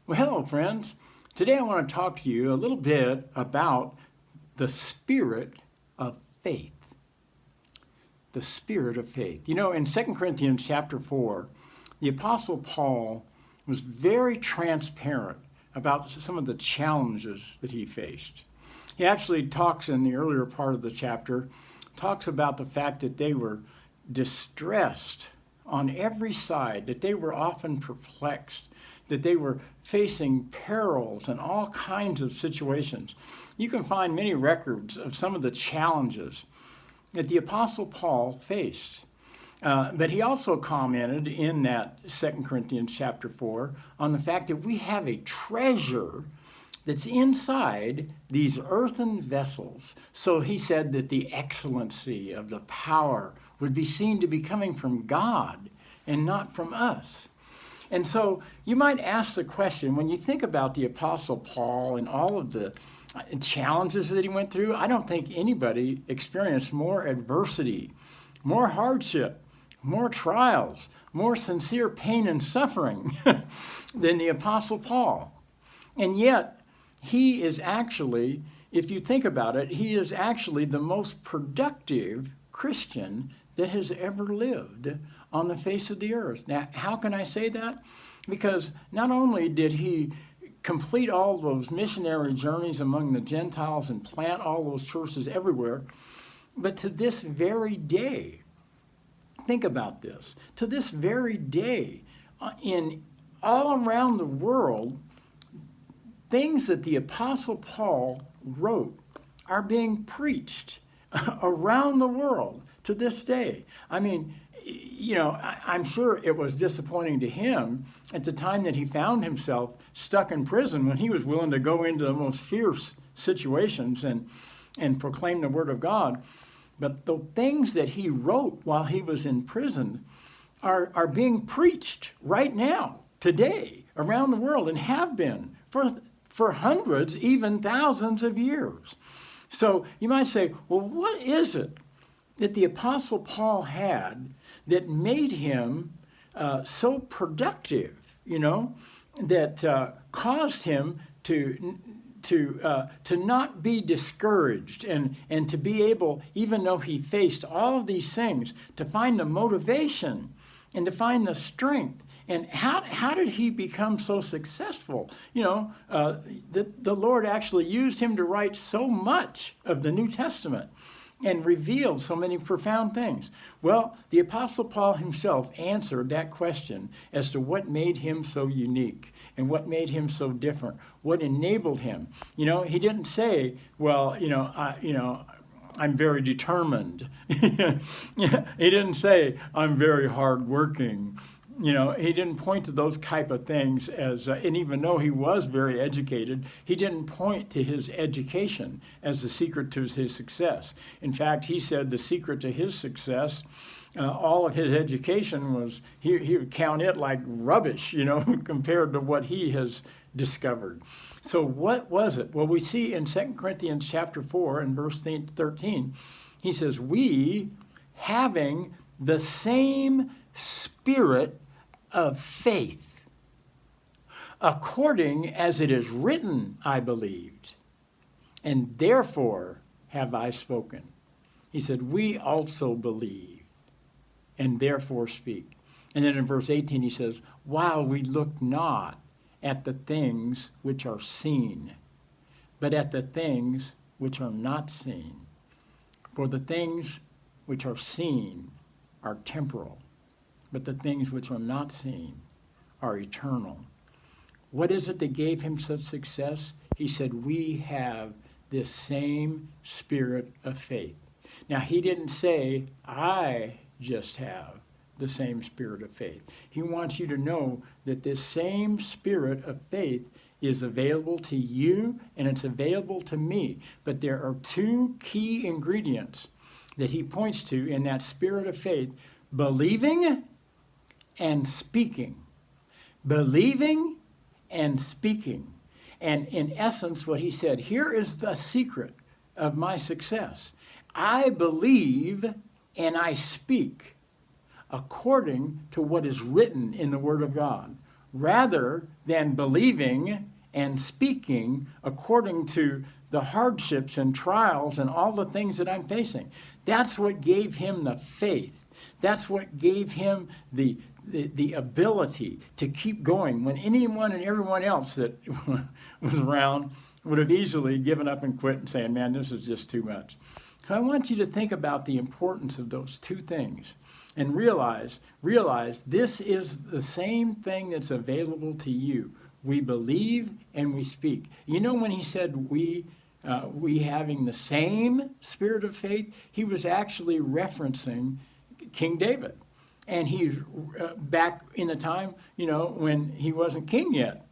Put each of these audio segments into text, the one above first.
Well, friends, today I want to talk to you a little bit about the spirit of faith. The spirit of faith. You know, in 2 Corinthians chapter 4, the Apostle Paul was very transparent about some of the challenges that he faced. He actually talks in the earlier part of the chapter, talks about the fact that they were distressed on every side, that they were often perplexed, that they were facing perils and all kinds of situations. You can find many records of some of the challenges that the Apostle Paul faced. But he also commented in that 2 Corinthians chapter 4 on the fact that we have a treasure that's inside these earthen vessels. So he said that the excellency of the power would be seen to be coming from God and not from us. And so you might ask the question, when you think about the Apostle Paul and all of the challenges that he went through, I don't think anybody experienced more adversity, more hardship, more trials, more sincere pain and suffering than the Apostle Paul. And yet, he is actually, if you think about it, he is actually the most productive Christian that has ever lived on the face of the earth. Now, how can I say that? Because not only did he complete all those missionary journeys among the Gentiles and plant all those churches everywhere, but to this very day, think about this, to this very day, in all around the world, things that the Apostle Paul wrote are being preached around the world to this day. I mean, you know, I'm sure it was disappointing to him at the time that he found himself stuck in prison when he was willing to go into the most fierce situations and proclaim the word of God. But the things that he wrote while he was in prison are being preached right now, today, around the world, and have been for hundreds, even thousands of years. So you might say, well, what is it that the Apostle Paul had that made him so productive, you know, that caused him to not be discouraged and to be able, even though he faced all of these things, to find the motivation and to find the strength. And how did he become so successful? You know, the Lord actually used him to write so much of the New Testament and revealed so many profound things. Well, the Apostle Paul himself answered that question as to what made him so unique and what made him so different, what enabled him. You know, he didn't say, well, I'm very determined. He didn't say, I'm very hardworking. You know, he didn't point to those type of things as, and even though he was very educated, he didn't point to his education as the secret to his success. In fact, he said the secret to his success, all of his education was, he would count it like rubbish, you know, compared to what he has discovered. So what was it? Well, we see in 2 Corinthians chapter 4 and verse 13, he says, we having the same spirit of faith, according as it is written, I believed, and therefore have I spoken. He said, we also believe, and therefore speak. And then in verse 18 he says, while we look not at the things which are seen, but at the things which are not seen. For the things which are seen are temporal, but the things which are not seen are eternal. What is it that gave him such success? He said, we have this same spirit of faith. Now, he didn't say, I just have the same spirit of faith. He wants you to know that this same spirit of faith is available to you and it's available to me. But there are two key ingredients that he points to in that spirit of faith: believing and speaking. Believing and speaking. And in essence, what he said, here is the secret of my success. I believe and I speak according to what is written in the Word of God. rather than believing and speaking according to the hardships and trials and all the things that I'm facing. That's what gave him the faith. That's what gave him the ability to keep going when anyone and everyone else that was around would have easily given up and quit and saying, man, this is just too much. So I want you to think about the importance of those two things and realize this is the same thing that's available to you. We believe and we speak. You know, when he said we having the same spirit of faith, he was actually referencing King David. And he's back in the time, when he wasn't king yet.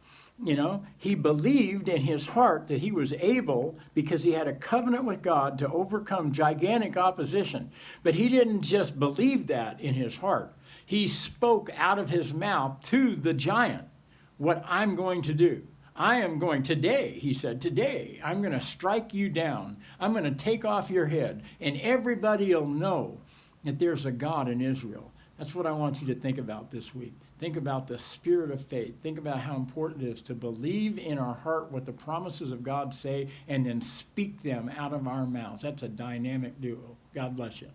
He believed in his heart that he was able, because he had a covenant with God, to overcome gigantic opposition. But he didn't just believe that in his heart. He spoke out of his mouth to the giant what I'm going to do. I am going, today, he said, today, I'm going to strike you down. I'm going to take off your head, and everybody will know that there's a God in Israel. That's what I want you to think about this week. Think about the spirit of faith. Think about how important it is to believe in our heart what the promises of God say and then speak them out of our mouths. That's a dynamic duo. God bless you.